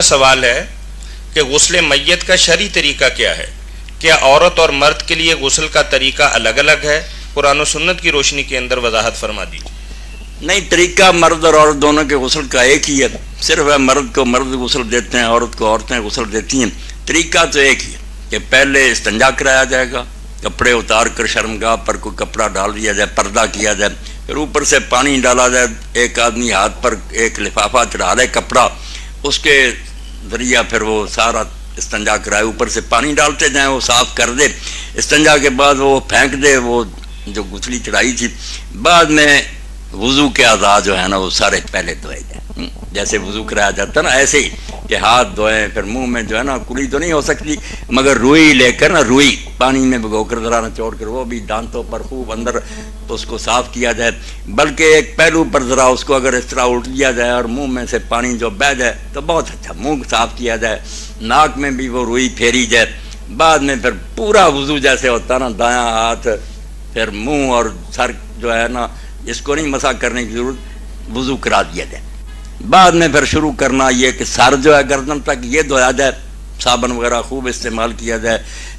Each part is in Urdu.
سوال ہے کہ غسل میت کا شرعی طریقہ کیا ہے؟ کیا عورت اور مرد کے لیے غسل کا طریقہ الگ الگ ہے؟ قرآن و سنت کی روشنی کے اندر وضاحت فرما دی۔ نہیں، طریقہ مرد اور عورت دونوں کے غسل کا ایک ہی ہے، صرف ہے مرد کو مرد غسل دیتے ہیں، عورت کو عورتیں غسل دیتی ہیں۔ طریقہ تو ایک ہی ہے کہ پہلے استنجا کرایا جائے گا، کپڑے اتار کر شرمگاہ پر کوئی کپڑا ڈال دیا جائے، پردہ کیا جائے، پھر اوپر سے پانی ڈالا جائے، ایک آدمی ہاتھ پر ایک لفافہ چڑھا لے کپڑا، اس کے ذریعہ پھر وہ سارا استنجا کرائے، اوپر سے پانی ڈالتے جائیں، وہ صاف کر دے، استنجا کے بعد وہ پھینک دے وہ جو گتھلی چڑھائی تھی، بعد میں وضو کے اعضاء جو ہے نا وہ سارے پہلے دھوئے جائیں، جیسے وضو کرایا جاتا ہے نا ایسے ہی کہ ہاتھ دھوئیں، پھر منہ میں جو ہے نا کلی تو نہیں ہو سکتی مگر روئی لے کر نا، روئی پانی میں بھگو کر ذرا نچوڑ کر وہ بھی دانتوں پر خوب اندر اس کو صاف کیا جائے، بلکہ ایک پہلو پر ذرا اس کو اگر اس طرح الٹ دیا جائے اور منہ میں سے پانی جو بہہ جائے تو بہت اچھا، منہ صاف کیا جائے، ناک میں بھی وہ روئی پھیری جائے، بعد میں پھر پورا وضو جیسے ہوتا نا، دایاں ہاتھ پھر منہ اور سر جو ہے نا اس کو نہیں مسح کرنے کی ضرورت، وضو کرا دیا جائے۔ بعد میں پھر شروع کرنا یہ کہ سر جو ہے گردن تک یہ دھویا جائے، صابن وغیرہ خوب استعمال کیا جائے۔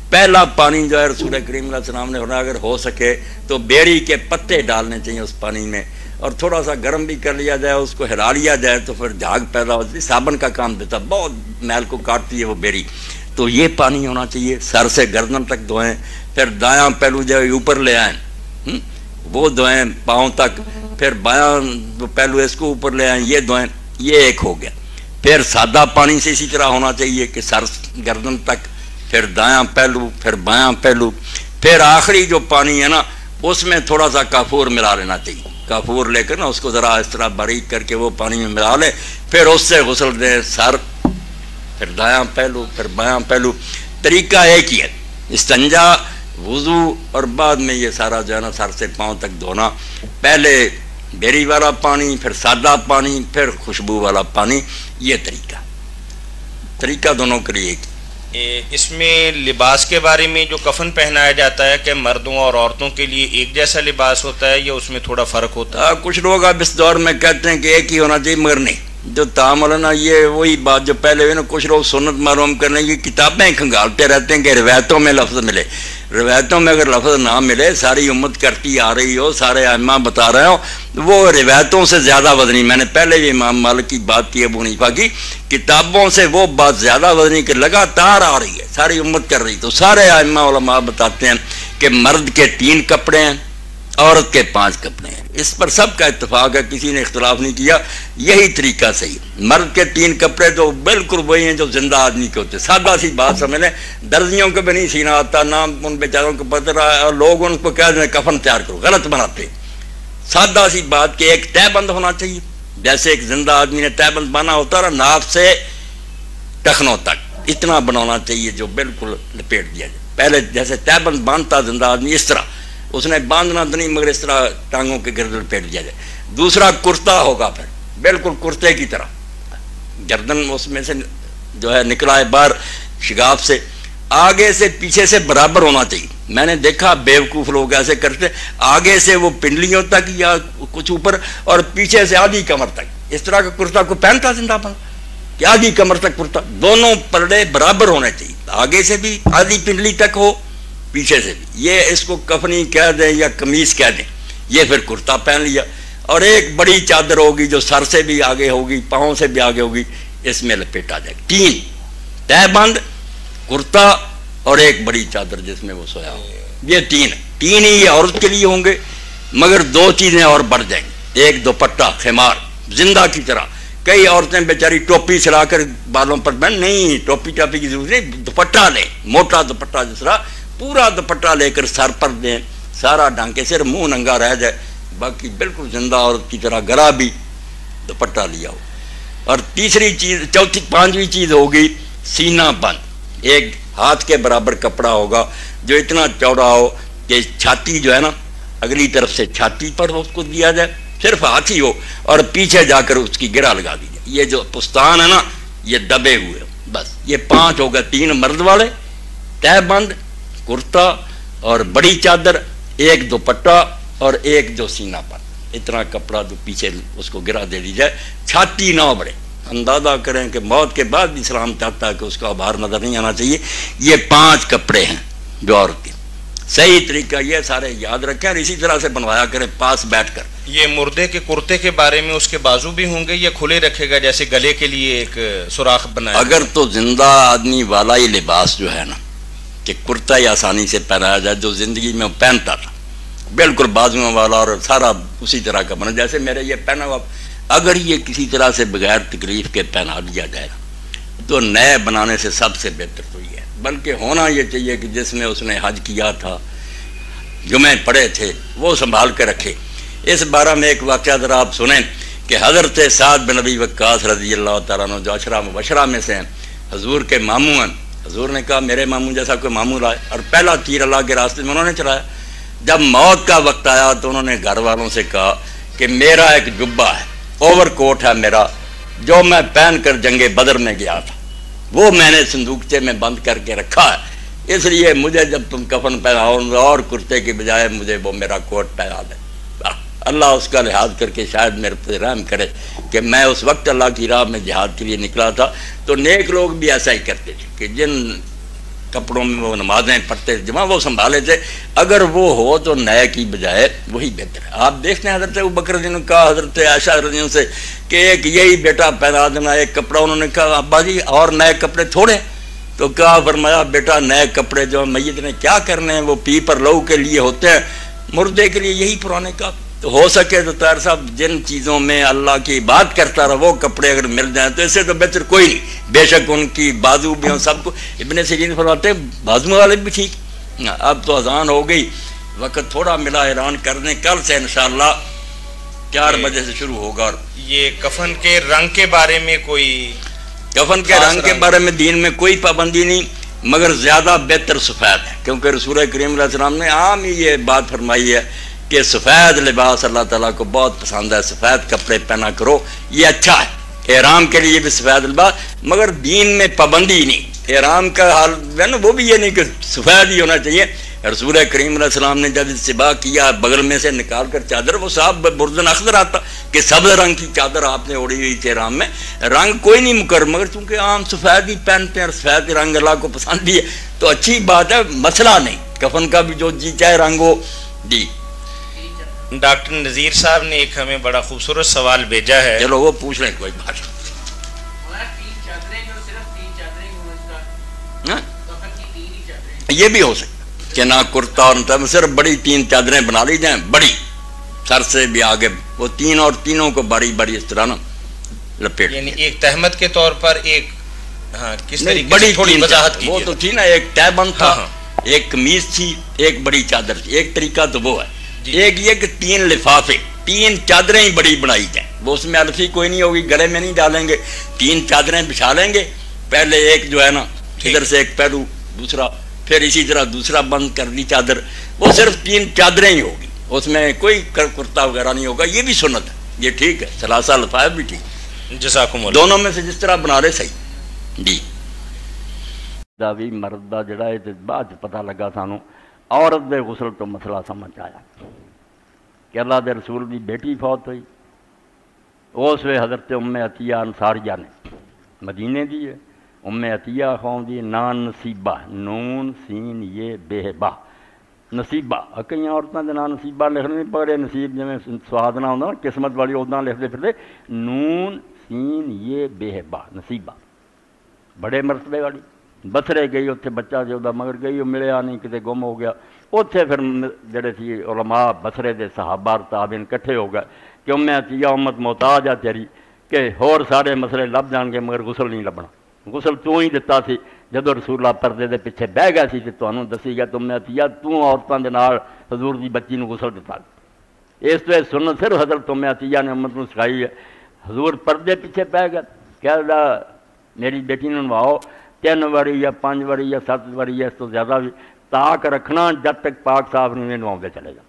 پہلا پانی جو ہے رسول کریم علیہ السلام نے فرمایا اگر ہو سکے تو بیڑی کے پتے ڈالنے چاہیے اس پانی میں، اور تھوڑا سا گرم بھی کر لیا جائے، اس کو ہلا لیا جائے تو پھر جھاگ پیدا ہوتی ہے، صابن کا کام دیتا، بہت میل کو کاٹتی ہے وہ بیڑی، تو یہ پانی ہونا چاہیے۔ سر سے گردن تک دھوئیں، پھر دایاں پہلو جو اوپر لے آئیں وہ دھوئیں پاؤں تک، پھر بایاں پہلو اس کو اوپر لے آئیں یہ دھوئیں، یہ ایک ہو گیا۔ پھر سادہ پانی سے اسی طرح ہونا چاہیے کہ سر گردن تک، پھر دایاں پہلو، پھر بایاں پہلو، پھر آخری جو پانی ہے نا اس میں تھوڑا سا کافور ملا لینا چاہیے، کافور لے کر نا اس کو ذرا اس طرح باریک کر کے وہ پانی میں ملا لے، پھر اس سے غسل دیں، سر پھر دایاں پہلو پھر بایاں پہلو، طریقہ ایک ہی ہے، استنجا، وضو اور بعد میں یہ سارا جو ہے نا سر سے پاؤں تک دھونا، پہلے بیری والا پانی، پھر سادہ پانی، پھر خوشبو والا پانی، یہ طریقہ دونوں کے لیے ایک ہی۔ اس میں لباس کے بارے میں جو کفن پہنایا جاتا ہے کہ مردوں اور عورتوں کے لیے ایک جیسا لباس ہوتا ہے یا اس میں تھوڑا فرق ہوتا ہے؟ کچھ لوگ اب اس دور میں کہتے ہیں کہ ایک ہی ہونا چاہیے، مگر نہیں، جو تعامل ہے نا یہ وہی بات جو پہلے ہوئی نا، کچھ لوگ سنت معلوم کرنے کی کتابیں کھنگالتے رہتے ہیں کہ روایتوں میں لفظ ملے، روایتوں میں اگر لفظ نہ ملے، ساری امت کرتی آ رہی ہو، سارے ائمہ بتا رہے ہو، وہ روایتوں سے زیادہ وزنی، میں نے پہلے بھی امام مالک کی بات کی، ابو حنیفہ کی، کتابوں سے وہ بات زیادہ وزنی کہ لگاتار آ رہی ہے، ساری امت کر رہی، تو سارے ائمہ علماء بتاتے ہیں کہ مرد کے 3 کپڑے ہیں، عورت کے 5 کپڑے ہیں، اس پر سب کا اتفاق ہے، کسی نے اختلاف نہیں کیا، یہی طریقہ صحیح ہے۔ مرد کے 3 کپڑے تو بالکل وہی ہیں جو زندہ آدمی کے ہوتے، سادہ سی بات سمجھ لیں، درزیوں کو بھی نہیں سینا آتا، نہ ان بیچاروں کو پتہ رہا، اور لوگ ان کو کہہ دیں کفن تیار کرو، غلط بناتے ہیں۔ سادہ سی بات کہ ایک تہ بند ہونا چاہیے، جیسے ایک زندہ آدمی نے تہ بند بانا ہوتا ہے، ناف سے ٹخنوں تک اتنا بنانا چاہیے جو بالکل لپیٹ دیا جائے، پہلے جیسے تہ بند باندھتا زندہ آدمی اس طرح، اس نے باندھنا تو نہیں مگر اس طرح ٹانگوں کے گردن لپیٹ دیا جائے۔ دوسرا کرتا ہوگا، پھر بالکل کرتے کی طرح، گردن اس میں سے جو ہے نکلا ہے باہر شگاف سے، آگے سے پیچھے سے برابر ہونا چاہیے۔ میں نے دیکھا بیوقوف لوگ ایسے کرتے، آگے سے وہ پنڈلیوں تک یا کچھ اوپر، اور پیچھے سے آدھی کمر تک، اس طرح کا کرتا کو پہنتا زندہ بند کہ آدھی کمر تک کرتا، دونوں پلڑے برابر ہونے چاہیے، آگے سے بھی آدھی پنڈلی تک ہو، پیچھے سے بھی، یہ اس کو کفنی کہہ دیں یا قمیص کہہ دیں، یہ پھر کرتا پہن لیا، اور ایک بڑی چادر ہوگی جو سر سے بھی آگے ہوگی، پاؤں سے بھی آگے ہوگی، اس میں لپیٹا جائے گا۔ 3 تہ بند، کرتا اور ایک بڑی چادر جس میں وہ سویا ہو، یہ 3 ہی عورت کے لیے ہوں گے، مگر 2 چیزیں اور بڑھ جائیں گی، ایک دوپٹہ خمار زندہ کی طرح، کئی عورتیں بیچاری ٹوپی چلا کر بالوں پر بند، نہیں، ٹوپی ٹاپی کی ضرورت نہیں، دوپٹہ لیں، موٹا دوپٹہ، جس طرح پورا دوپٹہ لے کر سر پر دیں، سارا ڈھانکے، صرف منہ ننگا رہ جائے، باقی بالکل زندہ عورت کی طرح گلا بھی دوپٹہ لیا ہو۔ اور تیسری چیز، چوتھی 5ویں چیز ہوگی سینہ بند، ایک ہاتھ کے برابر کپڑا ہوگا جو اتنا چوڑا ہو کہ چھاتی جو ہے نا اگلی طرف سے چھاتی پر اس کو دیا جائے، صرف ہاتھ ہی ہو، اور پیچھے جا کر اس کی گرہ لگا دی جائے، یہ جو پستان ہے نا یہ دبے ہوئے، بس یہ 5 ہوگا، 3 مرد والے، تہ بند، کرتا اور بڑی چادر، ایک دوپٹہ اور ایک جو سینہ پر، اتنا کپڑا جو پیچھے اس کو گرا دے دی جائے، چھاتی نہ بڑھے، اندازہ کریں کہ موت کے بعد بھی اسلام چاہتا ہے کہ اس کا باہر نظر نہیں آنا چاہیے. یہ 5 کپڑے ہیں جو عورت کے. صحیح طریقہ یہ سارے یاد رکھیں اور اسی طرح سے بنوایا کریں پاس بیٹھ کر. یہ مردے کے کرتے کے بارے میں اس کے بازو بھی ہوں گے یا کھلے رکھے گا جیسے گلے کے لیے ایک سوراخ بنایا؟ اگر تو زندہ آدمی والا ہی لباس جو ہے نا کہ کرتا ہی آسانی سے پہنایا جائے جو زندگی میں وہ پہنتا تھا بالکل بازوؤں والا اور سارا اسی طرح کا بنا جیسے میرے یہ پہنا ہوا، اگر یہ کسی طرح سے بغیر تکلیف کے پہنا دیا جائے تو نئے بنانے سے سب سے بہتر تو یہ ہے. بلکہ ہونا یہ چاہیے کہ جس میں اس نے حج کیا تھا جمعے پڑھے تھے وہ سنبھال کے رکھے. اس بارے میں ایک واقعہ ذرا آپ سنیں کہ حضرت سعد بن ابی وقاص رضی اللہ تعالیٰ عنہ جو عشرہ مبشرہ میں سے ہیں، حضور کے ماموں ہیں. حضور نے کہا میرے ماموں جیسا کوئی ماموں لائے، اور پہلا تیر اللہ کے راستے میں انہوں نے چلایا. جب موت کا وقت آیا تو انہوں نے گھر والوں سے کہا کہ میرا ایک جبہ ہے، اوور کوٹ ہے میرا، جو میں پہن کر جنگ بدر میں گیا تھا، وہ میں نے صندوقچے میں بند کر کے رکھا ہے، اس لیے مجھے جب تم کفن پہناؤ اور کرتے کی بجائے مجھے وہ میرا کوٹ پہنا دے. اللہ اس کا لحاظ کر کے شاید میرے پر رحم کرے کہ میں اس وقت اللہ کی راہ میں جہاد کے لیے نکلا تھا. تو نیک لوگ بھی ایسا ہی کرتے تھے کہ جن کپڑوں میں وہ نمازیں پڑھتے جمع وہ سنبھالے تھے، اگر وہ ہو تو نئے کی بجائے وہی بہتر ہے. آپ دیکھتے ہیں حضرت ابوبکر رضی اللہ عنہ کا حضرت عائشہ رضی اللہ عنہ سے کہ ایک یہی بیٹا پہنا دینا ایک کپڑا. انہوں نے کہا ابا جی اور نئے کپڑے تھوڑے؟ تو کہا فرمایا بیٹا نئے کپڑے جو میت نے کیا کرنے ہیں، وہ پی پر لہو کے لیے ہوتے ہیں، مردے کے لیے یہی پرانے کا. تو ہو سکے تو طاہر صاحب جن چیزوں میں اللہ کی بات کرتا رہا وہ کپڑے اگر مل جائیں تو اس سے تو بہتر کوئی نہیں. بے شک ان کی بازو بھی ہوں سب کو. ابن سیرین فرماتے ہیں بازو والے بھی ٹھیک. اب تو اذان ہو گئی، وقت تھوڑا ملا، اعلان کر دیں کل سے انشاءاللہ 4 بجے سے شروع ہوگا. اور یہ کفن کے رنگ کے بارے میں کوئی کفن کے رنگ کے بارے میں دین میں کوئی پابندی نہیں، مگر زیادہ بہتر سفید ہے، کیونکہ رسول کریم علیہ السلام نے عام ہی یہ بات فرمائی ہے کہ سفید لباس اللہ تعالیٰ کو بہت پسند ہے، سفید کپڑے پہنا کرو، یہ اچھا ہے. احرام کے لیے بھی سفید لباس، مگر دین میں پابندی نہیں. احرام کا حال ہے نا وہ بھی یہ نہیں کہ سفید ہی ہونا چاہیے. رسول کریم علیہ السلام نے جب اتباع کیا بغل میں سے نکال کر چادر، وہ صاحب بردن اخضر آتا کہ سبز رنگ کی چادر آپ نے اوڑھی ہوئی تھی احرام میں، رنگ کوئی نہیں مقرر، مگر چونکہ عام سفید ہی پہنتے ہیں اور سفید رنگ اللہ کو پسند بھی ہے تو اچھی بات ہے، مسئلہ نہیں. کفن کا بھی جو جی چاہے رنگ ہو. جی ڈاکٹر نذیر صاحب نے ایک ہمیں بڑا خوبصورت سوال بھیجا ہے. چلو وہ پوچھ لیں کوئی بات. یہ بھی ہو سکتا کہ نہ کرتا اور صرف بڑی 3 چادریں بنا لی جائیں، بڑی سر سے بھی آگے، وہ 3 اور تینوں کو بڑی بڑی اس طرح نا لپیٹ، یعنی ایک تہمت کے طور پر ایک کس طریقے بڑی تھوڑی وضاحت کی. وہ تو تھی نا، ایک تہبند تھا، ایک قمیص تھی، ایک بڑی چادر تھی. ایک طریقہ تو وہ ہے. ایک یہ کہ 3 لفافے 3 چادریں ہی بڑی بنائی جائیں، وہ اس میں الفی کوئی نہیں ہوگی، گلے میں نہیں ڈالیں گے، 3 چادریں بچھا لیں گے. پہلے ایک جو ہے نا ادھر سے ایک پہلو، دوسرا پھر اسی طرح دوسرا بند کر دی چادر. وہ صرف 3 چادریں ہی ہوگی، اس میں کوئی کرتا وغیرہ نہیں ہوگا. یہ بھی سنت ہے، یہ ٹھیک ہے. 3 لفائف بھی ٹھیک، جزاکم اللہ. دونوں میں سے جس طرح بنا رہے صحیح. جی بھی مرد کا جڑا ہے بعد پتہ لگا سانوں عورت دے غسل تو مسئلہ سمجھ آیا کہ اللہ دے رسول دی بیٹی فوت ہوئی. اس وے حضرت ام عطیہ انصاریہ نے، مدینے دی ہے، ام عطیہ قوم دی، نان نصیبہ، نون سین یہ بے با نصیبہ. کئی عورتوں کے نام نصیبہ لکھنے پڑے، نصیب جی سہادنا ہوتا نا قسمت والی ادا لکھتے پھرتے، نون سین یہ بے با نصیبہ، بڑے مرتبے والی. بسرے گئی، اتنے بچہ جو مگر گئی، وہ ملیا نہیں، کتے گم ہو گیا. اتنے پھر جڑے سی علماء بسرے دے صحابہ تابعین کٹھے ہو گئے کہ ام عطیہ امت محتاج آ تیری کہ ہور سارے مسئلے لب جان گے مگر غسل نہیں لبنا. غسل تو ہی دتا سی جدو رسول اللہ پردے دے پیچھے بہ گیا سی تے تانوں دسی گیا تو ام عطیہ تو عورتاں دے نال حضور دی بچی نو غسل دتا. اس تو سنت صرف حضرت ام عطیہ نے امت نو سکھائی ہے. حضور پردے پیچھے پہ گئے، کہہ میری بیٹی نو نواؤ 3 واری یا 5 واری یا 7 واری یا اس تو زیادہ بھی تاک رکھنا جب تک پاک صاحب نہیں نواؤندے چلے جا.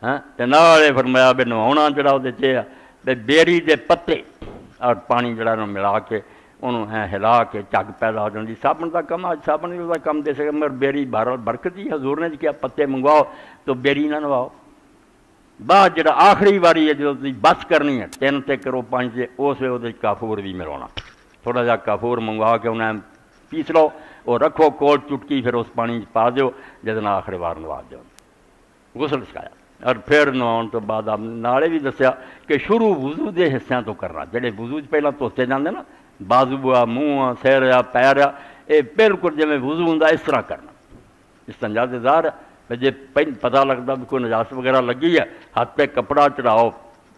ہاں تے نالے فرمایا بھی نواؤنا جڑا وہ چاہیے بیری دے پتے اور پانی جڑا ملا کے انہوں ہلا کے چگ پیدا ہو جاتی. صابن کا کم آج صابن کا کم دے سکے مگر بیری بہرحال برکتی. حضور نے کیا پتے منگواؤ تو بیری نہ نواؤ. بعد جڑا آخری واری ہے جو بس کرنی ہے 3 تے کرو 5 تے اس وے وہ کافور بھی ملاونا تھوڑا جا کافور منگوا کے انہیں پیس لو اور رکھو کول چٹکی پھر اس پانی پا دیو جدنا آخری وار نواز دیو غسل سکھایا اور پھر نواؤن تو بعد آپ نالے بھی دسیا کہ شروع وضو دے حصیاں تو کرنا جڑے وضو پہلا توستے جاندے نا بازو آ منہ آ سیر آ پیر آ یہ بالکل جی وضو ہوں اس طرح کرنا استنجا دے ظاہر ہے جی پتہ لگتا بھی کوئی نجاست وغیرہ لگی ہے ہاتھ پہ کپڑا چڑھاؤ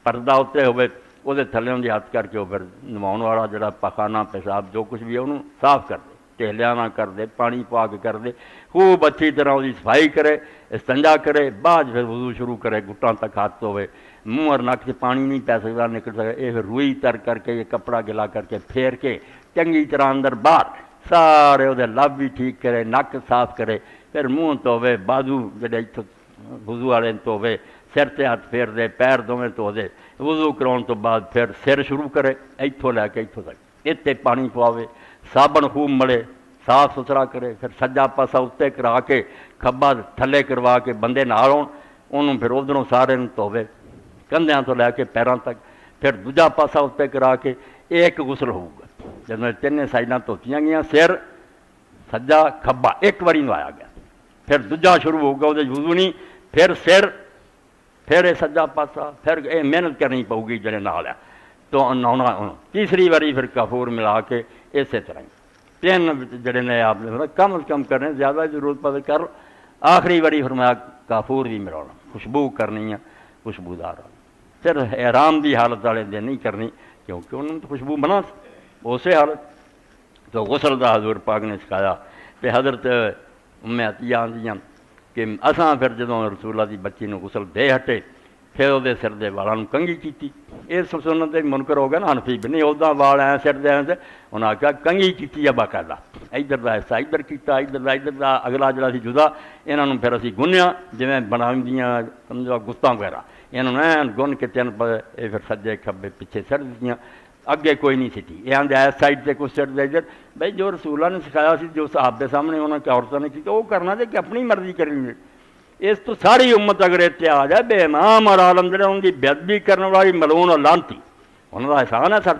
پردہ اتنے ہوئے وہ تھلے دی ہاتھ کر کے وہ پھر نواؤن والا جڑا پخانہ پیشاب جو کچھ بھی ہے انہوں صاف کر دے ٹہلیاں نہ کر دے پانی پا کے کر دے خوب اچھی طرح وہ صفائی کرے استنجا کرے بعد پھر وضو شروع کرے گھٹاں تک ہاتھ دھوے منہ اور نک سے پانی نہیں پی سکتا نکل سکتا یہ پھر روئی تر کر کے یہ کپڑا گلا کر کے پھیر کے چنگی طرح اندر باہر سارے وہ لب بھی ٹھیک کرے نک صاف کرے پھر منہ دھوے بازو جڑے وضو والے دھوے سر تے ہاتھ پھیر دے پیر دونوں دھو دے وضو کراؤن تو بعد پھر سر شروع کرے اتوں لے کے اتوں تک اتنے پانی پواوے صابن خوب ملے صاف ستھرا کرے پھر سجا پاسا اتنے کرا کے کھبا تھلے کروا کے بندے نال انہوں پھر ادھروں سارے دھوے کندھیاں تو لے کے پیراں تک پھر دوجا پاسا اتنے کرا کے ایک غسل ہوگا جب میں 3 سائڈاں دھوتیاں گیا سر سجا کھبا ایک باری نوایا گیا پھر دوجا شروع ہوگا وہ وضو نہیں پھر سر پھر یہ سجا پاسا پھر یہ محنت کرنی پؤ گی جڑے نال ہے تو نہونا تیسری باری پھر کافور ملا کے اسی طرح 3 جڑے نے آپ نے کم از کم کرنے زیادہ ضرورت پہ کر آخری باری فرمایا کافور بھی ملانا خوشبو کرنی ہے خوشبودار پھر احرام دی حالت والے دن نہیں کرنی کیونکہ انہوں نے تو خوشبو بنا اسی حالت تو غسل دا حضور پاک نے سکھایا کہ حضرت ام عطیہ آندیاں کہ اساں پھر جدوں رسول اللہ دی بچی نو غسل دے ہٹے پھر وہ سر دے والاں کنگھی کیتی یہ سنت منکر ہو گیا نا حنفی بھی نہیں ادا وال آئے سر دے انہوں نے آخیا کنگھی کیتی ہے باقاعدہ ادھر کا حصہ ادھر کیتا ادھر کا اگلا جڑا سی جدا یہاں پھر اسی گنیا جویں بناؤں سمجھو گستاں وغیرہ یہاں گن کے 3 پھر سجے کھبے پیچھے سر دیتی اگے کوئی نہیں سٹی یہ آدھے اس سائڈ سے کچھ سر دے ادھر بھائی جو رسول اللہ نے سکھایا سی جو صحابہ سامنے انہوں نے عورتوں نے کی وہ کرنا دے کہ اپنی مرضی کرنی اس تو ساری امت اگر اتنے آ جائے بے امام اور عالم جڑے ان کی بےادبی کرنے والی ملعون اور لعنتی انہوں کا احسان ہے سر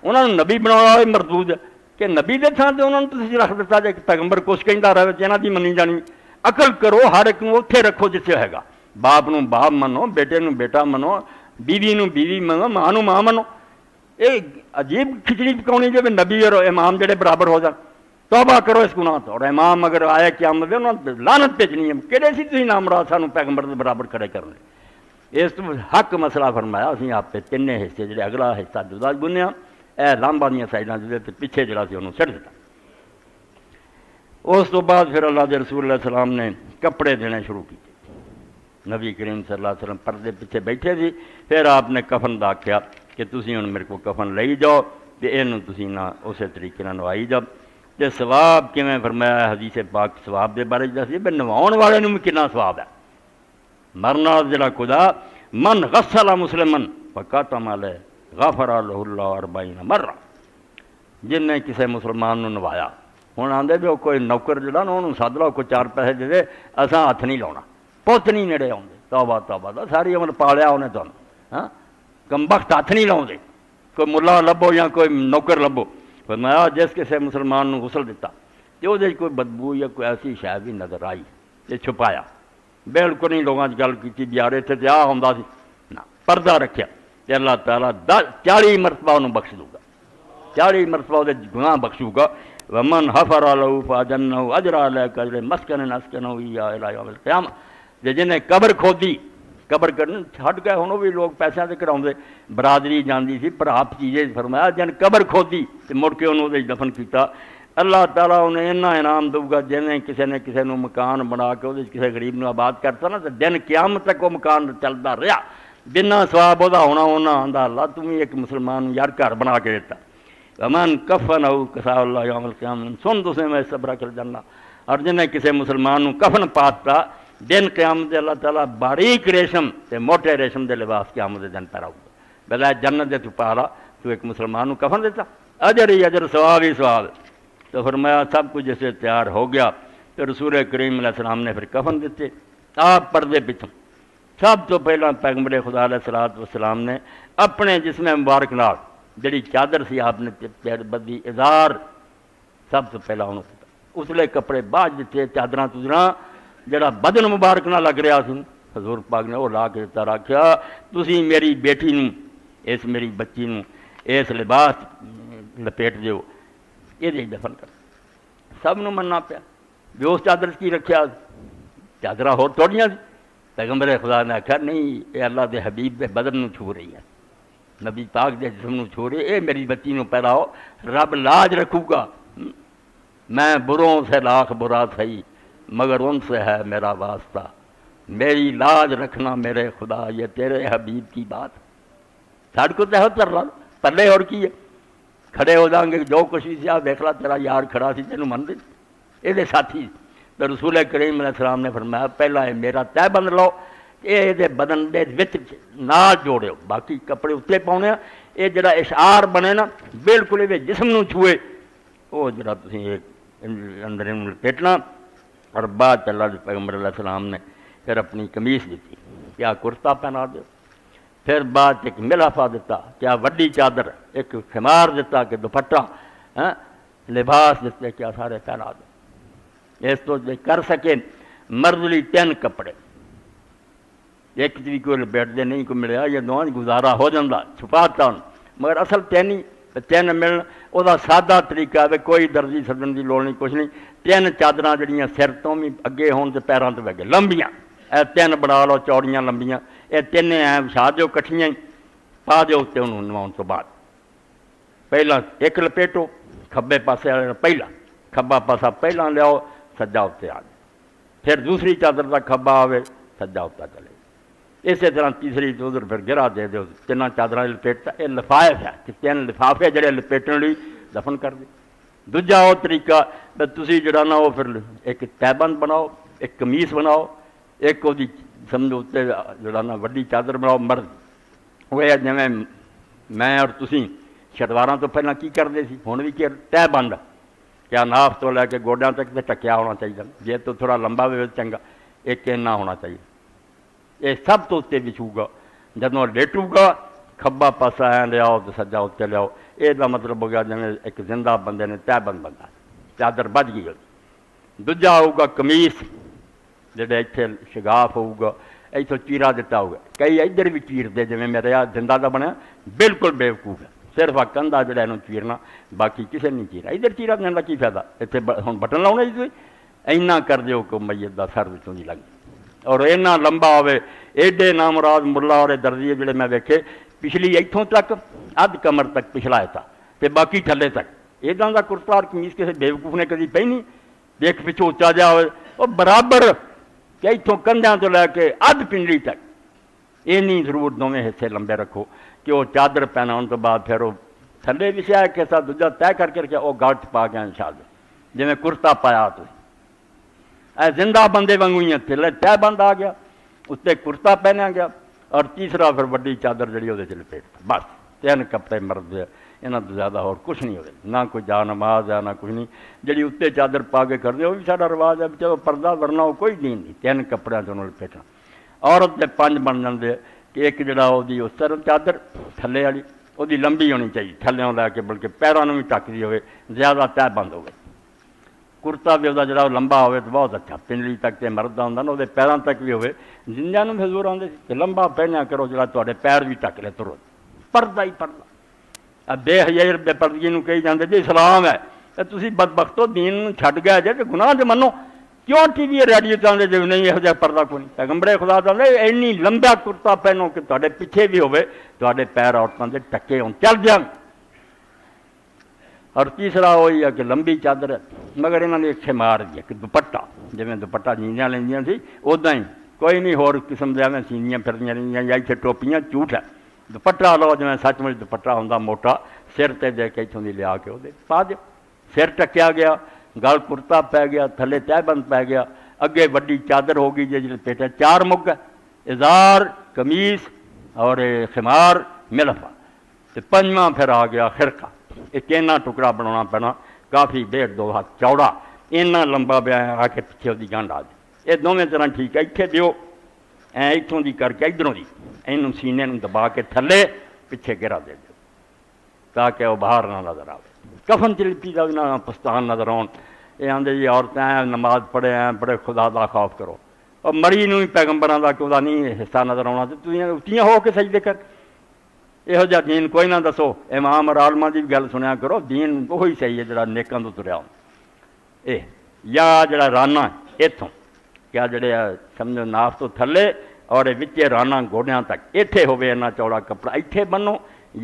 انہوں نے نبی بنا ہوئے مردود ہے کہ نبی دے تھان سے انہوں نے تسی رکھ دیتا جائے کہ پیغمبر کچھ کہندا رہے یہاں دی منی جانی عقل کرو ہر ایک نو اتنے رکھو جتنے ہوئے گا باپ نو باپ منو بیٹے نو بیٹا منو بیوی نو بیوی منو ماں نو ماں منو یہ عجیب کھچڑی پکاؤنی جب نبی اور امام جڑے برابر ہو جان توبہ کرو اس گناہ تو اور امام اگر آیا قیامت دے انہوں نے لعنت بھیجنی ہے کہڑے سی تسی نام مراد سانو پیغمبر دے برابر کھڑے کرنے اس حق مسئلہ فرمایا اسی آپ پہ 3 حصے جڑے اگلا حصہ جدا گنیا اے لامبا دیاں سائڈاں جڑے تے پیچھے جڑا سی انہوں سٹ دیتا اس تو بعد پھر اللہ دے رسول اللہ السلام نے کپڑے دینے شروع کیتے نبی کریم صلی اللہ علیہ وسلم پردے پیچھے بیٹھے سی پھر آپ نے کفن دا آکھیا کہ تسی ہن میرے کو کفن لئی جاؤ تے اینوں تسی نہ اسی طریقے نال نوائی جاؤ تے ثواب کیویں فرمایا حدیث پاک ثواب دے بارے دسی بھی نواؤن والے نوں کتنا ثواب ہے مرنا جڑا خدا من غسل مسلمن فقاتم علیہ غفر له اللہ 40 مرہ جن نے کسی مسلمان نو نوایا ہن آندے بھی کوئی نوکر جڑا نا انہوں سد لو کوئی 4 پیسے دے دے اساں ہاتھ نہیں لاؤنا پوت نہیں نیڑے آؤندے توبہ توبہ دا ساری عمر پالیا انہیں تانوں ہاں کم بخت ہاتھ نہیں لاؤندے کوئی ملا لبو یا کوئی نوکر لبو فرمایا جس کسی مسلمان نو غسل دیتا کہ وہ کوئی بدبو یا کوئی ایسی شے بھی نظر آئی یہ چھپایا بالکل نہیں لوگوں کی گل کی بیارے تھے تے آ ہوندا سی نہ پردہ رکھیا تے اللہ تعالیٰ 40 مرتبہ انہوں بخش دوں گا 40 مرتبہ وہ گناہ بخشوں گا ومن حفر له فاجنہ اجر علیہ اجر مسکن اسکنہ یا الی یوم القیامہ جنہیں قبر کھودی قبر کرنے چھڈ گئے ہوں بھی لوگ پیسے سے کراؤندے برادری جاندی سی پر آپ چیزیں فرمایا جن قبر کھودی تے مڑ کے انہوں نے دفن کیتا اللہ تعالیٰ انہیں اتنا انعام دوں گا جنہیں کسی نے کسی نو مکان بنا کے وہ کسی غریب نو آباد کرتا نا تو دن قیامت تک وہ مکان چلتا رہا بنا ثواب وہ ہونا ہونا آندا اللہ تم ہی ایک مسلمان یار گھر بنا کے دیتا امن کفن ہو کسا اللہ یوم القیامت سن تسے میں صبر کر جانا اور جنہیں کسی مسلمان نو کفن پاتا دن قیامت اللہ تعالیٰ باریک ریشم تے موٹے ریشم دے لباس قیامت دے دن پہراؤ گا بلا جنت دے تو پارا تو ایک مسلمان نو کفن دیتا اجر ہی اجر ثواب ہی ثواب تو فرمایا سب کچھ جیسے تیار ہو گیا تو رسول کریم علیہ السلام نے پھر کفن دیتے آپ پردے پیچھوں سب تو پہلا پیغمبر خدا علیہ الصلوۃ والسلام نے اپنے جسم مبارک نال جڑی چادر سی آپ نے پیر بدی ازار سب تو پہلا انہوں اسلے کپڑے بعد دیتے چادراں چودراں جڑا بدن مبارک نہ لگ رہا سی حضور پاک نے وہ لا کے دیتا رکھا تسی میری بیٹی نوں اس میری بچی نوں اس لباس لپیٹ دیو یہ دفن کر سب نو مننا پیا جو اس چادر کی رکھیا چادر ہور توڑیاں سی پیغمبر خدا نے آخیا نہیں یہ اللہ دے حبیب دے بدن نو چھو رہی ہے نبی پاک دے جسم نو چھو رہی اے میری بچی نو پہلاؤ رب لاج رکھوں گا میں بروں سے لاکھ برا تھی مگر ان سے ہے میرا واسطہ میری لاج رکھنا میرے خدا یہ تیرے حبیب کی بات ساڑھ کو تحت کر رہا پلے اور کی ہے کھڑے ہو جائیں گے جو کچھ بھی سیا دیکھ لا تیرا یار کھڑا سی تینوں من دے یہ ساتھی تو رسول کریم علیہ السلام نے فرمایا پہلا ہے میرا تہ بند لو یہ بدن دے وچ نال جوڑو باقی کپڑے اتنے پاؤنے یہ جڑا اشعار بنے نا بالکل یہ جسم نو چھوئے وہ جڑا تھی اندر لپیٹنا اور بعد اللہ پیغمبر علیہ السلام نے پھر اپنی قمیص دیتی کیا کرتا پہنا دو پھر بعد ایک ملافہ دیتا کیا وڈی چادر ایک خمار دیتا کہ دوپٹہ لباس دیتے کیا سارے پہنا دو اس تو کر سکے مرد لی 3 کپڑے ایک بھی کوئی لپیٹ دے نہیں کو ملیا یہ دونوں گزارا ہو جاتا چھپاتا مگر اصل 3 ملن وہ سادہ طریقہ ہے کوئی درجی سدن کی لوڑ نہیں کچھ نہیں 3 چادراں جڑیاں سر تو بھی اگے ہون تے پیراں تے اگے لمبیاں 3 بنا لو چوڑیاں لمبیاں یہ 3 وچھا دیو کٹھیاں پا دیو تے انہوں نواؤن تو بعد پہلا ایک لپیٹو کھبے پاسے والے پہلا کھبا پاسا پہلا لیاؤ سجا اتنے آ جائے پھر دوسری چادر کا کھبا آئے سجا اتنا چلے اسی طرح تیسری ادھر پھر گرا دے دو 3 چادر لپیٹتا یہ لفائف ہے کہ 3 لفافے جڑے لپیٹن لی دفن کر دے دوجا وہ طریقہ تسی جڑا نا وہ پھر ایک تہبند بناؤ ایک قمیص بناؤ ایک وہ سمجھو اتنے جڑا نا وڈی چادر بناؤ مرد وہ جی میں اور تسی شلواراں تو پہلے کی کرتے سی ہوں بھی کہ تہبند کیا ناف تو لے کے گوڈیاں تک تو ٹکیا ہونا چاہیے جی تو تھوڑا لمبا بھی چنگا ایک اینا ہونا چاہیے یہ سب تو اتنے بچھو گا جدوں لیٹو گا کھبا پاسا ہے لیاؤ تو سجا اتنے لیاؤ یہ مطلب ہو گیا جی ایک زندہ بندے نے تہبند بندہ چادر بج گئی دوجا ہوگا قمیص جڑے اتنے شگاف ہوگا اتوں چیرا دیتا ہوگا کئی ادھر بھی چیرتے جی میرے زندہ کا بنیا بالکل بیوقوف ہے صرف کندا جڑا یہ چیرنا باقی کسی نہیں چیرا ادھر چیرا دینے کا کی فائدہ اتنے ہوں بٹن لاؤنے جی اینا کر دیو کہ میت کا سر وچوں نہیں لگ اور اینا لمبا ہوئے ایڈے نامراد ملا اور درجی جڑے میں ویکھے پچھلی اتوں تک ادھ کمر تک پچھلا تھا تے باقی تھلے تک ادا کا کرتا اور قمیص کسی بیوقوف نے کدی پی نہیں دیکھ پچھو اچا جا ہوئے وہ برابر کہ اتوں کندھیاں تو لے کے ادھ پنڈلی تک اینی ضرور دونوں حصے لمبے رکھو کہ وہ چادر پہناؤن تو بعد پھر وہ تھلے بھی سیا کہ ساتھ دوجا طے کر کے رکھا وہ گل چ پا گیا انشاءاللہ جی میں کرتا پایا تو زندہ بندے وانگو ہی تھلے تہ بند آ گیا اتنے کرتا پہنیا گیا اور تیسرا پھر وڈی چادر جڑی وہ لپیٹ بس 3 کپڑے مرد یہاں تو زیادہ اور کچھ نہیں ہوئے نہ کوئی جا نماز ہے نہ کچھ نہیں جڑی اتنے چادر پا کے کر دے وہ بھی سارا رواج ہے چلو پردہ ورنہ وہ کوئی دین نہیں 3 کپڑے سے انہوں لپیٹنا عورت کے 5 بن جاتے کہ ایک جڑا وہ اس طرح چادر تھلے والی وہ لمبی ہونی چاہیے تھلوں لے کے بلکہ پیروں بھی ٹکتی ہوئے زیادہ تہ بند ہوئے کرتا بھی وہ جڑا لمبا ہوئے تو بہت اچھا پنڈلی تک تے مرد آتا نا وہ پیروں تک بھی ہوئے جنہوں بھی حضور آتے کہ لمبا پہنیا کرو جڑا تے پیر بھی ٹک لے ترو پردہ ہی پردہ اب بے حیائی بے پردگی نو کہی جاندے جی اسلام ہے تسی بدبختو دین چھڈ گئے جے گناہ جو منو کیوں ٹی وی ریڈیو چاہتے جو نہیں یہ پردہ کو نہیں پیغمبر خدا چاہتے اینی لمبا کرتا پہنو کہ تے پیچھے بھی ہوئے تے پیر عورتوں کے ٹکے ہون چل جان اور تیسرا وہی ہے کہ لمبی چادر ہے مگر انہوں نے ایک خمار دی کہ دوپٹہ جی دوپٹہ جینیاں لیندیاں سی ادا ہی کوئی نہیں ہور قسم دیا میں سینیاں پھردیاں رہندیاں یا اتنے ٹوپیاں جھوٹ ہے دوپٹہ لو جی سچ مچ دوپٹہ ہوں موٹا سر تے دے کے اتوں کی لیا کے وہ پا دو سر ٹکیا گیا گل کرتا پی گیا تھلے تہ بند پی گیا اگے وڈی چادر ہو گئی جی پیٹے 4 مگ ازار قمیص اور خمار ملفا تو 5واں پھر آ گیا خرقہ ایک اینا ٹکڑا بنانا پینا کافی 1.5-2 ہاتھ چوڑا اینا لمبا پیا آ کے پیچھے وہ گنڈ آ جائے یہ دونوں طرح ٹھیک ہے اتنے دیو اتوں دی کر کے ادھروں دی اینوں سینے نوں دبا کے تھلے پیچھے گرا دے دو تاکہ وہ باہر نہ نظر آئے. کفن چلپی کا بھی نہ پستان نظر آن. یہ آدھے جی عورتیں ہیں نماز پڑھے ہیں بڑے خدا دا خوف کرو. اور مری نوں ہی پیغمبراں دا کہ نہیں حصہ نظر آنا تو تھی اتیاں ہو کے سجدے کر. یہو جہا دین کوئی نہ دسو. امام اور عالماں دی گل سنیا کرو. دین وہی صحیح ہے جڑا نیکاں تو تریا اے یا جڑا رانا اتوں کیا جڑے سمجھو ناف تو تھلے اور وچے رانا گوڈیاں تک ایتھے ہوے اینا چوڑا کپڑا ایتھے بنو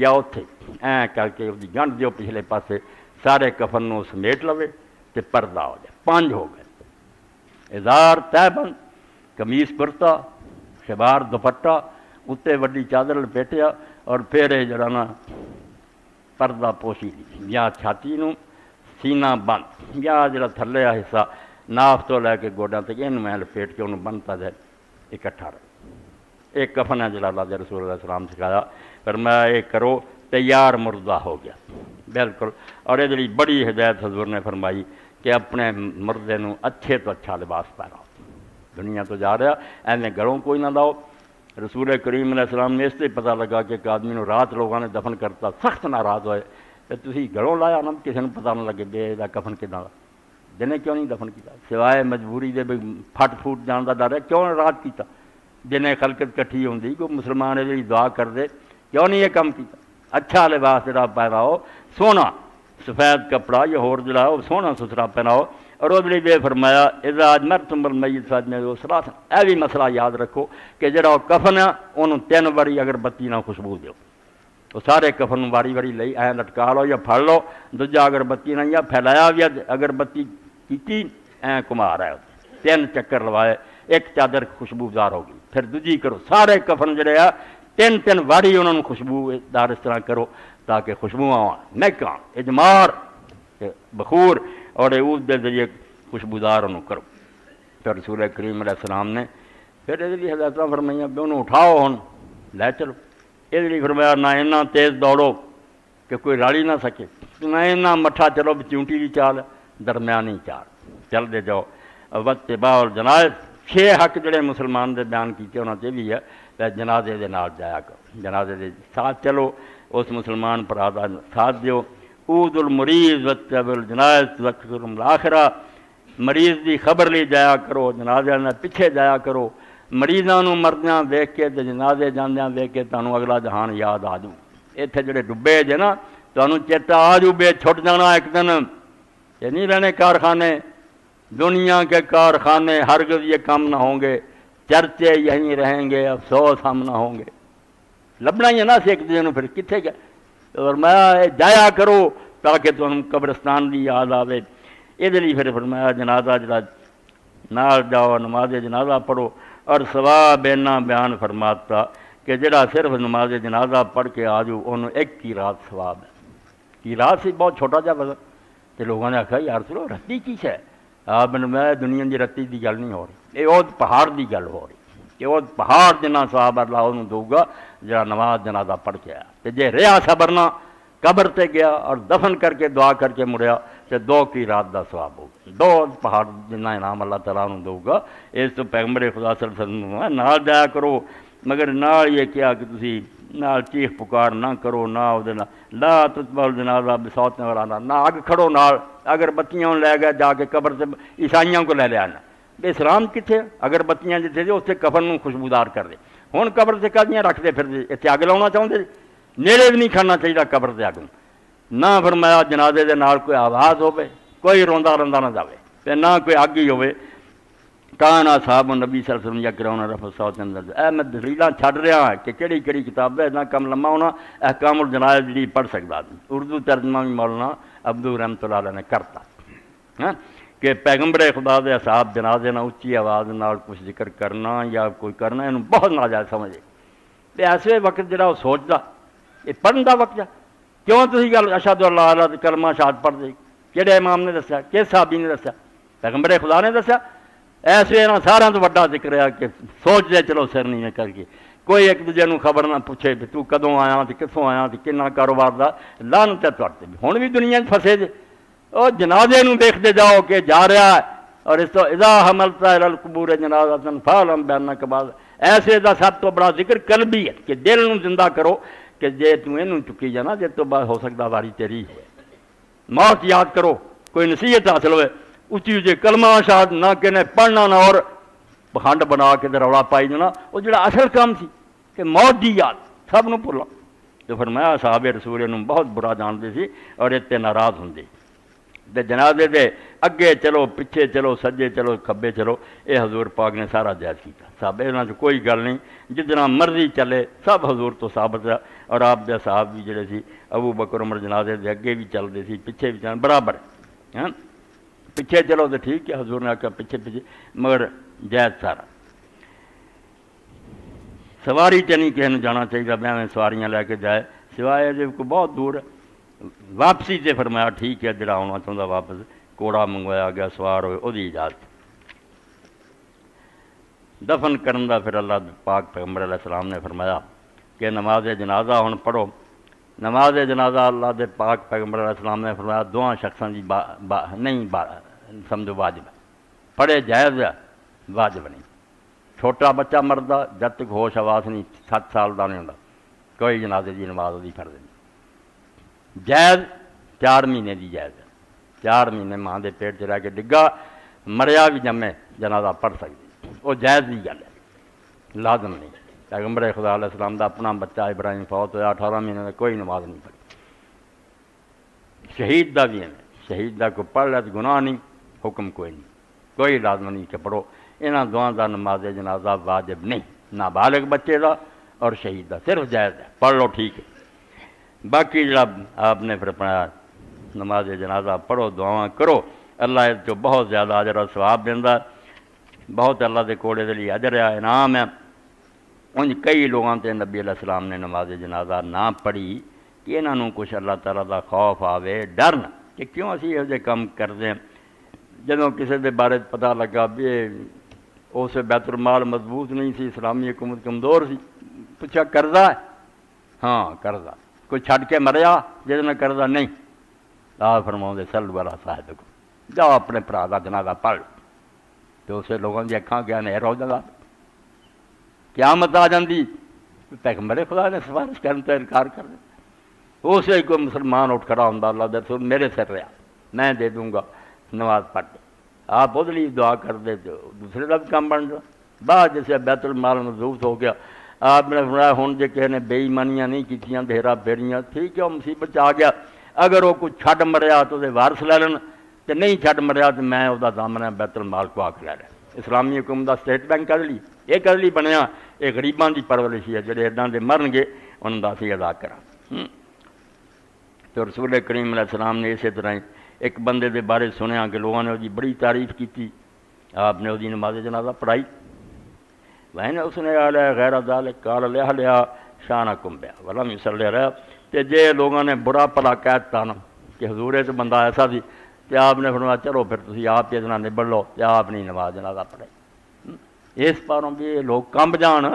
یا اوتھے این کر کے اس دی گنڈ دیو پچھلے پاسے سارے کفن نو سمیٹ لوے تے پردہ ہو جائے. 5 ہو گئے. ازار تہبند قمیص کرتا شبار دوپٹہ اتنے وڈی چادر لپیٹیا اور پھر یہ جڑا نا پردہ پوشی دی یا چھاتی نو سینہ بند یا جڑا تھلے حصہ ناف تو لے کے گوڈاں تک ان میں لپیٹ کے انہوں بنتا جائے اکٹھا رہے. ایک کفن ہے جڑا اللہ دے رسول اللہ السلام سکھایا فرمایا یہ کرو تیار مردہ ہو گیا بالکل. اور یہ جڑی بڑی ہدایت حضور نے فرمائی کہ اپنے مردے نو اچھے تو اچھا لباس پہناؤ. دنیا تو جا رہا ایویں گھروں کوئی نہ لاؤ. رسول کریم علیہ السلام نے اس سے پتہ لگا کہ ایک آدمی نو رات لوگوں نے دفن کرتا سخت ناراض ہوئے کہ تسی گھروں لایا نا کسی نے پتہ نہ لگے بے دا کفن کداں دنے کیوں نہیں دفن کیتا سوائے مجبوری دے پھٹ پھوٹ جان دا ڈر ہے. کیوں رات کیتا جنہیں خلقت کٹھی ہوندی کوئی مسلمان ہے جی دعا کر دے کیوں نہیں یہ کم کیتا. اچھا لباس جڑا پہناؤ سونا سفید کپڑا یا ہور جڑا وہ سونا ستھرا پہناؤ. اور ادھر بھی فرمایا اذا اجمرتم بالمیت فاجمروا ثلاثا. اے بھی مسئلہ یاد رکھو کہ جڑا وہ کفن ہے انہوں 3 باری اگربتی نہ خوشبو دیو. تو سارے کفن واری واری لئی اے لٹکا لو یا پھڑ لو دوجا اگربتی نہ یا پھیلایا بھی اگربتی کیتی اے کمار ہے 3 چکر لوائے ایک چادر خوشبودار ہوگی. پھر دوجی کرو سارے کفن جڑے آ 3 واری انہوں نے خوشبو دار اس طرح کرو تاکہ خوشبو آن مہکاں اجمار بخور اور اس دے ذریعے خوشبودار انہوں کرو. پھر رسول کریم علیہ السلام نے پھر یہ بھی حضرت فرمائیاں بھی انہوں اٹھاؤ ہون لے چلو. یہ بھی فرمایا نہ اتنا تیز دوڑو کہ کوئی راڑی نہ سکے نہ اتنا مٹھا چلو بھی چونٹی کی چال درمیانی چال چل دے جاؤ. واتباع الجنائز 6 حق جڑے مسلمان دے بیان کیتے انہوں نے بھی ہے جنازے دے نال جایا کرو جنازے دے ساتھ چلو اس مسلمان پر آدھا ساتھ دیو. عود المریض واتباع الجنائز وذکر الآخرہ. مریض دی خبر لی جایا کرو جنازے نے پیچھے جایا کرو. مریضاں نوں مردیاں دیکھ کے تے جنازے جاندیاں دیکھ کے تانوں اگلا جہان یاد آ جوں. ایتھے جڑے ڈبے جے نا تانوں چیتا آ جو بے چھٹ جانا ایک دن. یہ نہیں رہنے کارخانے دنیا کے کارخانے ہرگز یہ کم نہ ہوں گے. چرچے یہیں رہیں گے افسوس ہم نہ ہوں گے. لبنا ہی ہے نا ایک دوسرے نوں پھر کتنے گئے. اور میں جایا کرو تاکہ تم قبرستان دی یاد آوے. یہ لیے پھر فرمایا جنازہ جڑا نال جاؤ نماز جنازہ پڑھو. اور ثواب اینا بیان فرماتا کہ جڑا صرف نماز جنازہ پڑھ کے آ جو انہوں 1 کی رات ثواب ہے. کی رات سے بہت چھوٹا جا وزن. تو لوگوں نے آخیا یار سنو رتی کی ہے آپ میں دنیا کی رتی کی گل نہیں ہو رہی. یہ وہ پہاڑ کی گل ہو رہی کہ وہ پہاڑ جنا ثواب اللہ انہوں دوں گا جڑا نماز جنازہ پڑھ کے آیا. تو جے رہا صبر نہ قبر تے گیا اور دفن کر کے دعا کر کے مڑیا تو 2 کی رات دا ثواب ہوگا. 2 پہاڑ جنا انعام اللہ تعالیٰ انہوں دوں گا. اس تو پیغمبر خدا صلی اللہ علیہ وسلم نال جایا کرو مگر نال یہ کیا کہ تسی نال چیخ پکار نہ کرو نہ وہ لا تتبع الجنازہ بصوت ورانا نہ اگ کھڑو نال اگربتیاں لے گئے جا کے قبر سے عیسائیوں کو لے لیا نا. اسلام کتنے اگربتیاں جتنے دے اسے کفن نوں خوشبودار کر دے. ہوں قبر سے کدیاں رکھ دے پھر اتنے اگ لاؤنا چاہتے نیڑے بھی نہیں کھانا چاہیے قبر سے اگ نہ. فرمایا جنازے دے نال کوئی آواز ہوے کوئی روندا روندا نہ جاوے تے نہ کوئی اگ ہی ہوے. کان اصحاب النبی صلی اللہ علیہ وسلم یقرؤون رفع الصوت عند اے میں دلیلاں چھڈ رہا ہاں کہ کہڑی کہڑی کتاب ہے اتنا کم لمبا ہونا. احکام الجنائز جی پڑھ سکتا اردو ترجمہ بھی مولانا عبدو رحمۃ اللہ علیہ نے کرتا ہاں کہ پیغمبر خدا دے اصحاب جنازے نہ اچھی آواز نال کچھ ذکر کرنا یا کوئی کرنا انہوں بہت ناجائز سمجھے. تے ایسے وقت جڑا وہ سوچتا یہ پڑھن دا وقت ہے کیوں تسی گل اشہد اللہ الا کلمہ شہادت پڑھ دے. کہڑے امام نے دسیا کس صحابی نے دسیا پیغمبر خدا نے دسیا. ایسے نہ سارا تو بڑا ذکر ہے کہ سوچ دے چلو سر نہیں کر کے کوئی ایک دوجے نوں خبر نہ پوچھے بھی تو کدوں آیا تے کتوں آیا تے کنا کاروبار دا لعنت ہے تواڈے تے. ہن بھی دنیا پھسے جے او جنازے نوں دیکھتے جاؤ کہ جا رہا ہے اور اس تو اذا حملتا الی القبور جنازۃ فاعلم بانک بعض ایسے دا سب تو بڑا ذکر قلبی ہے کہ دل نو زندہ کرو کہ جے تو اینوں چکی جانا جے تو بعد ہو سکتا واری تیری ہے موت یاد کرو کوئی نصیحت حاصل ہوئے اچھی اچھی کلمہ شاد نہ کہنے پڑھنا نہ اور پخنڈ بنا کے روڑا پائی جانا وہ جڑا اصل کام سی کہ موت دی یاد سب نو بھولا تو فرمایا صحابہ رسول نو بہت برا جانتے سی اور اتنے ناراض ہوندے تے جنازے دے اگے چلو پیچھے چلو سجے چلو کھبے چلو اے حضور پاک نے سارا جائز کیتا صحابہ انہاں چ کوئی گل نہیں جتنا مرضی چلے سب حضور تو ثابت ہے اور آپ دے صحابہ بھی جڑے سی ابو بکر عمر جنازے دے اگے بھی چلدے سی پیچھے بھی چل برابر ہاں پیچھے چلو تو ٹھیک ہے حضور نے آخیا پیچھے پیچھے مگر جائز سارا سواری تے نہیں کسی نے جانا چاہیے میں سواریاں لے کے جائے سوائے جب کو بہت دور ہے واپسی سے فرمایا ٹھیک ہے جڑا آنا چاہتا واپس کوڑا منگوایا گیا سوار ہوئے وہ اجازت دفن کرن دا پھر اللہ پاک پیغمبر علیہ السلام نے فرمایا کہ نماز جنازہ ہن پڑھو نماز جنازہ اللہ دے پاک پیغمبر علیہ السلام نے فرمایا دواں شخصاں دی نہیں سمجھو واجب ہے پڑھے جائز ہے واجب نہیں چھوٹا بچہ مردہ جب تک ہوش آواز نہیں 7 سال دا نہیں ہوندا کوئی جنازے دی نماز دی فرض نہیں جائز 4 مہینے دی جائز ہے 4 مہینے ماں دے پیٹ چ رہ کے ڈگا مریا بھی جمے جنازہ پڑھ سکتی وہ جائز دی گل ہے لازم نہیں پیغمبر خدا علیہ السلام دا اپنا بچہ ابراہیم فوت ہوا 18 مہینے میں کوئی نماز نہیں پڑھی شہید دا بھی ہے شہید دا کو پڑھ لے تو گناہ نہیں حکم کوئی نہیں کوئی لازم نہیں کہ پڑھو انہاں دعاں دا نماز جنازہ واجب نہیں نابالغ بچے دا اور شہید دا صرف جائز ہے پڑھ لو ٹھیک ہے باقی جڑا آپ نے پھر پڑھا نماز جنازہ پڑھو دعاواں کرو اللہ اس جو بہت زیادہ اجر اور ثواب دیندا بہت اللہ دے کوڑے دے لیے اجر ہے انعام ہے ان کئی لوگوں تے نبی علیہ السلام نے نماز جنازہ نہ پڑھی کہ انہاں نوں کچھ اللہ تعالیٰ دا خوف آوے ڈر نہ کہ کیوں اسی یہ کام کرتے ہیں جدوں کسی دے بارے پتہ لگا بھی اس بیت المال مضبوط نہیں سی اسلامی حکومت کمزور سی پوچھا قرضہ ہے ہاں قرضہ کوئی چھڈ کے مریا جس نے قرضہ نہیں آپ فرماؤں سلو والا صاحب کو جاؤ اپنے بھرا کا جنازہ پڑھ تو اسے لوگوں کی اکھاں گیا نہیں ہو جاتا قیامت آ جاندی پیغمبر خدا نے سفارش کرنے تو انکار کر دیا اسے کوئی مسلمان اٹھ کھڑا ہوں اللہ دے رسول میرے سر رہا میں دے دوں گا نماز پڑھ دے آپ اس لیے دعا کر دے تو دوسرے کا بھی کام بن رہا بعد جیسے بیت المال مضبوط ہو گیا آپ نے فرمایا ہوں جے کسی نے بے ایمانیاں نہیں کیتیاں ہیرا پھیریاں ٹھیک ہے وہ مصیبت آ گیا اگر وہ کچھ چھڈ مریا تو وارث لے لین تو نہیں چھڈ مریا تو میں وہ دامن بیت المال کو آ کے لے لیا اسلامی حکومت کا اسٹیٹ بینک کر لی یہ کر لی بنیا یہ غریباں کی پرورش ہے جڑے ادا دے مرن گے انہوں کا اسی ادا کرا تو رسول کریم علیہ السلام نے اسی طرح ایک بندے دے بارے سنیا کہ لوگوں نے وہ بڑی تعریف کی آپ نے وہ نماز جنازہ پڑھائی میں نے اس نے غیر ذالک قال لیا شانہ کمبیا والا مسل رہا کہ جے لوگوں نے برا بھلا کہتا نا کہ حضور تو بندہ ایسا سی کہ آپ نے فرمایا چلو پھر تسی آپ یہ نبڑ لو تو آپ نہیں نماز جنازہ پڑھائی اس پاروں بھی یہ لوگ کمب جان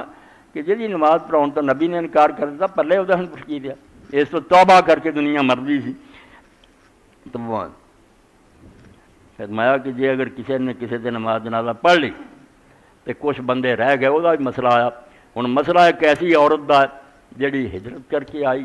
کہ جی نماز پڑھاؤ تو نبی نے انکار کر دیا پلے وہ کچھ کی دیا اس تو توبہ کر کے دنیا مرضی سی تو فرمایا کہ جی اگر کسی نے کسی سے نماز جنازہ پڑھ لی تو کچھ بندے رہ گئے وہ بھی مسئلہ آیا ہوں مسئلہ ایک ایسی عورت کا جڑی ہجرت کر کے آئی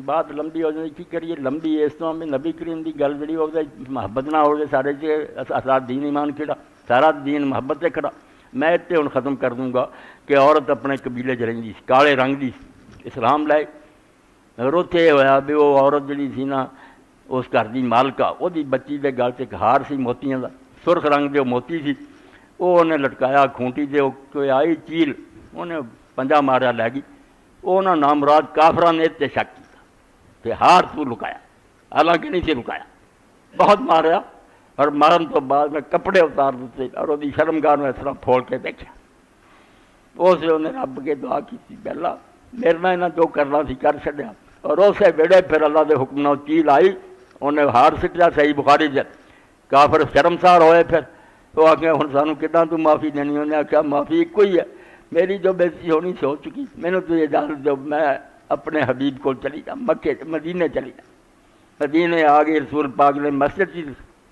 بات لمبی ہو جاتی کی کریے لمبی اس طرح بھی نبی کریم کی گل جی وہ محبت نہ ہو جائے سارے اثرات دین ایمان کھڑا سارا دین محبت سے کھڑا میں اتنے ہوں ختم کر دوں گا کہ عورت اپنے قبیلے چ رہی کالے رنگ کی اسلام لائے اگر اتنے یہ ہوا بھی وہ عورت جڑی سی نا اس گھر کی مالکہ وہ بچی کے گل سے ایک ہار سی موتیاں کا سرخ رنگ کے موتی سی وہ انہیں لٹکایا کھونٹی سے کوئی آئی چیل انہیں پنجا ماریا لے گئی وہ نامراد کافران نے اتنے شک کیا کہ ہار تو لکایا حالانکہ نہیں سی لکایا بہت ماریا اور مارن تو بعد میں کپڑے اتار دیتے اور وہ شرمگاہ میں اس طرح پھول کے دیکھا اسے انہیں رب کے دعا کی پہلا میرے میں انہیں جو کرنا سی کر چڑیا اور اسے ویڑے پھر اللہ کے حکم نہ چیل آئی انہیں ہار سٹیا صحیح بخاری جت کافر شرمسار ہوئے پھر وہ آخیا ہوں سانوں کتنا تو معافی دینی انہیں آخیا معافی ایک ہی ہے میری جو بےزتی ہونی سے ہو چکی مینوں تو اجازت دو میں اپنے حبیب کو چلی جا مکے مدینے چلی جا مدینے آ گئی رسول پاک نے مسجد کی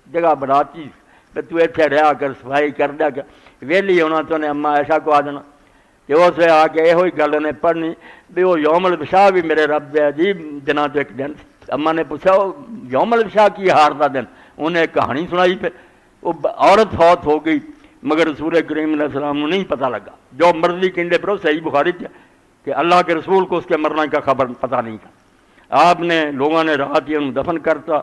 جگہ بناتی کہ تو اتنے رہا کر صفائی کر دیا کر ویلی ہونا تو نے اما ایسا کو آ جانا کہ اس آ کے یہ گل انہیں پڑھنی بھی وہ یوم الوشا بھی میرے رب دے عجیب دنوں تو ایک دن اما نے پوچھا وہ یوم الوشا کی ہار کا دن انہیں ایک کہانی سنائی پہ وہ عورت فوت ہو گئی مگر رسول کریم علیہ السلام کو نہیں پتہ لگا جو مرضی کہندے پر صحیح بخاری تھا کہ اللہ کے رسول کو اس کے مرنے کا خبر پتہ نہیں تھا آپ نے لوگوں نے رات ہی انہوں دفن کرتا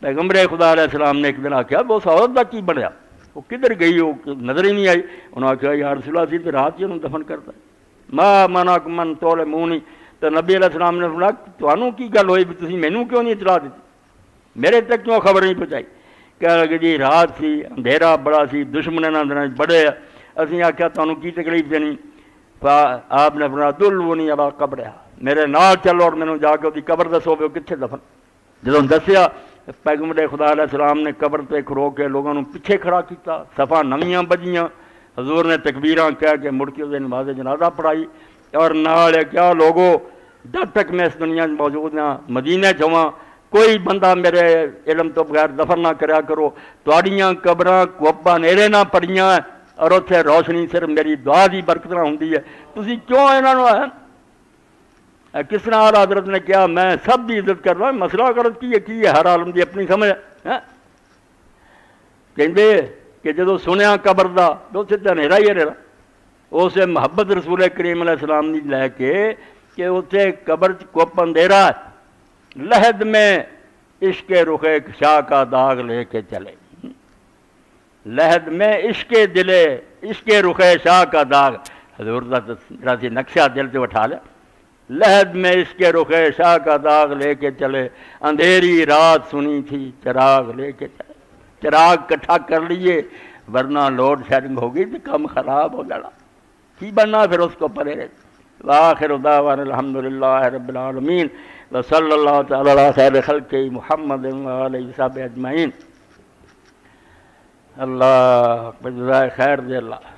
پیغمبر خدا علیہ السلام نے ایک دن آخیا وہ اس عورت کا کی بنیا وہ کدھر گئی وہ نظر ہی نہیں آئی انہوں نے کہا یا رسول اللہ سی تو رات ہی انہوں دفن کرتا ماں مانا من تولے منہ نہیں تو نبی علیہ السلام نے فرمایا تمہوں کی گل ہوئی بھی تسی مینوں کیوں نہیں اطلاع دیتی میرے تک کیوں خبر نہیں پہنچائی کہنے لگے جی رات سی اندھیرا بڑا سی دشمن دن بڑے اسی آخیا تمہیں کی تکلیف دینی آپ نے فرمایا دلونی علی قبرہا میرے نال چلو اور مینوں جا کے وہ قبر دسو وہ کتنے دفن جدوں دسیا پیغمبر خدا علیہ السلام نے قبر تے کھلو کے لوگوں پیچھے کھڑا کیتا صفا نویاں بجیاں حضور نے تکبیراں کہہ کے مڑ کے اس نماز جنازہ پڑھائی اور نال کیا لوگو جب تک میں اس دنیا میں موجود ہاں مدینے چواں کوئی بندہ میرے علم تو بغیر دفن نہ کریا کرو تواڈیاں قبراں کوپا نیرے نہ پڑیاں اور اتنے روشنی صرف میری دعا دی برکت نہ ہوندی ہے تسی کیوں انہاں کس طرح حضرت نے کیا میں سب کی عزت کر رہا ہوں مسئلہ غلط کی ہے ہر عالم کی اپنی سمجھ کہندے کہ جدو سنیا قبر دا تو سیدھا ہنیرا ہی ہنیرا اسے محبت رسول کریم علیہ السلام نے لے کے کہ اتنے قبر کپ اندھیرا لہد میں عشق رخ شاہ کا داغ لے کے چلے لہد میں عشق دلے عشق رخ شاہ کا داغ حضور دا نقشہ دل سے اٹھا لیا لہد میں عشق رخ شاہ کا داغ لے کے چلے اندھیری رات سنی تھی چراغ لے کے چلے چراغ کٹھا کر لیے ورنہ لوڈ شیڈنگ ہوگی تو کم خراب ہو جانا کی بننا پھر اس کو پڑے رہے وآخر دعوانا الحمدللہ رب العالمین وصلی اللہ تعالی علی خیر خلق محمد وآلہ وصحبہ اجمعین اللہ جزائے خیر دے اللہ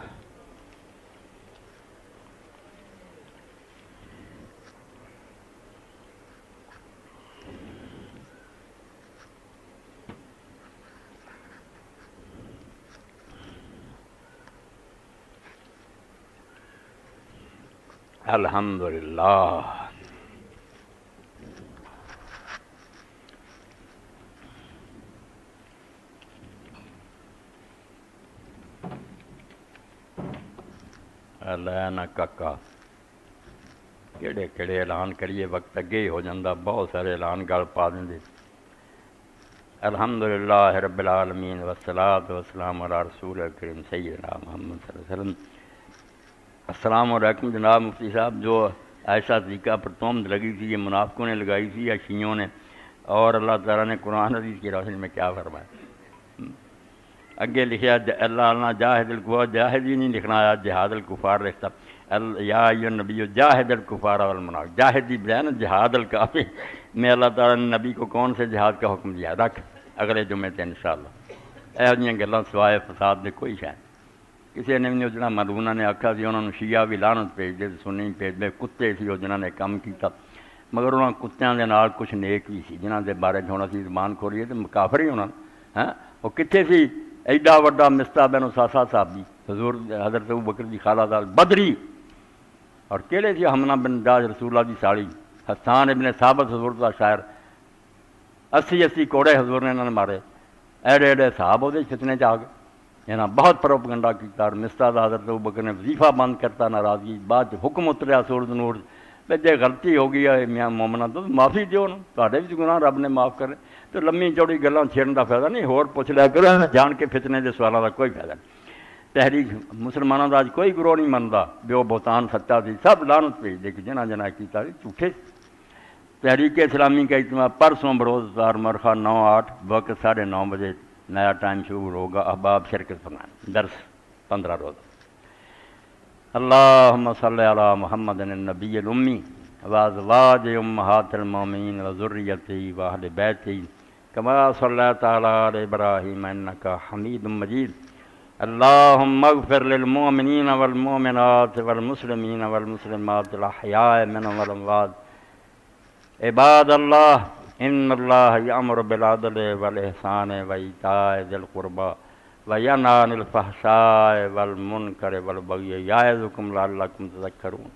الحمدللہ اللہ کاکا کہڑے کہڑے اعلان کریے وقت اگے ہی ہو جاندہ بہت سارے اعلان گل پا دیں الحمدللہ رب العالمین والصلاۃ والسلام علی رسول کریم سیدنا محمد صلی اللہ علیہ وسلم السلام علیکم جناب مفتی صاحب جو ایسا طریقہ پر تہمت لگی تھی یہ منافقوں نے لگائی تھی یا شیعوں نے اور اللہ تعالیٰ نے قرآن حدیث کی روشنی میں کیا فرمایا اگے لکھا اللہ جاہد الکفار جاہد ہی نہیں لکھنا آیا جہاد الکفار لکھتا یا ایھا النبی جاہد الکفار والمنافقین جاہد ہی بجائے نا جہاد الکافی میں اللہ تعالیٰ نے نبی کو کون سے جہاد کا حکم دیا رکھ اگلے جمعے تے انشاءاللہ ایہو جیاں گلاں سوائے فساد دے کوئی شے کسی نے بھی جنہاں مرونہ نے آکھا سی انہوں نے شیعہ بھی لعنت بھیج دے سنی بھیج دے کتے سی وہ جنہاں نے کام کیتا مگر انہاں کتیاں دے نال کچھ نیک بھی سی جنہاں دے بارے ہونا سی زبان کھولی تے کافر ہی ہونا ہاں وہ کتنے سی ایڈا وڈا مصطح بن اساسہ صاحب جی حضور حضرت ابوبکر دی خالہ دال بدری اور کیڑے سی حمنہ بن جاش رسول اللہ دی ساڑی حسان ابن ثابت حضور دا شاعر 80 کوڑے حضور نے انہوں نے مارے ایڈے ایڈے صاحب وہ فتنے چ آ گئے یہاں بہت پروپگنڈا کیتا اور مصطح دا حضرت ابوبکر نے وظیفہ بند کرتا ناراضگی بعد حکم اتریا سورۃ نور بھائی جے غلطی ہو گئی ہے میاں مومنہ تو معافی دیو نا تہاڈے بھی گناہ رب نے معاف کرے تو لمبی چوڑی گلاں چھیڑن دا فائدہ نہیں ہور پوچھ لیا کرو جان کے فتنے دے سوالاں دا کوئی فائدہ نہیں تحریک مسلمانوں دا اج کوئی گروہ نہیں مندا بیو بہتان سچا سی سب لعنت بھیج دے کہ جنہاں جنہاں کیتا جھوٹے تحریک اسلامی کا اجتماع پرسوں بروز دار مرخہ 9/8 وقت 9:30 بجے نیا ٹائم شروع ہوگا احباب شرکت فرمائیں درس 15 روز اللہم صلی علی محمد النبی الامی وازواج امہات المومنین وذریتہ واہل بیتہ کما صلیت علی ابراہیم انک حمید مجید اللہم اغفر للمؤمنین والمؤمنات والمسلمین والمسلمات الاحیاء منهم والاموات عباد اللہ ان اللہ یامر بالعدل والاحسان وایتاء ذی القربی وینہا عن الفحشاء والمنکر والبغی یعظکم لعلکم تذکرون۔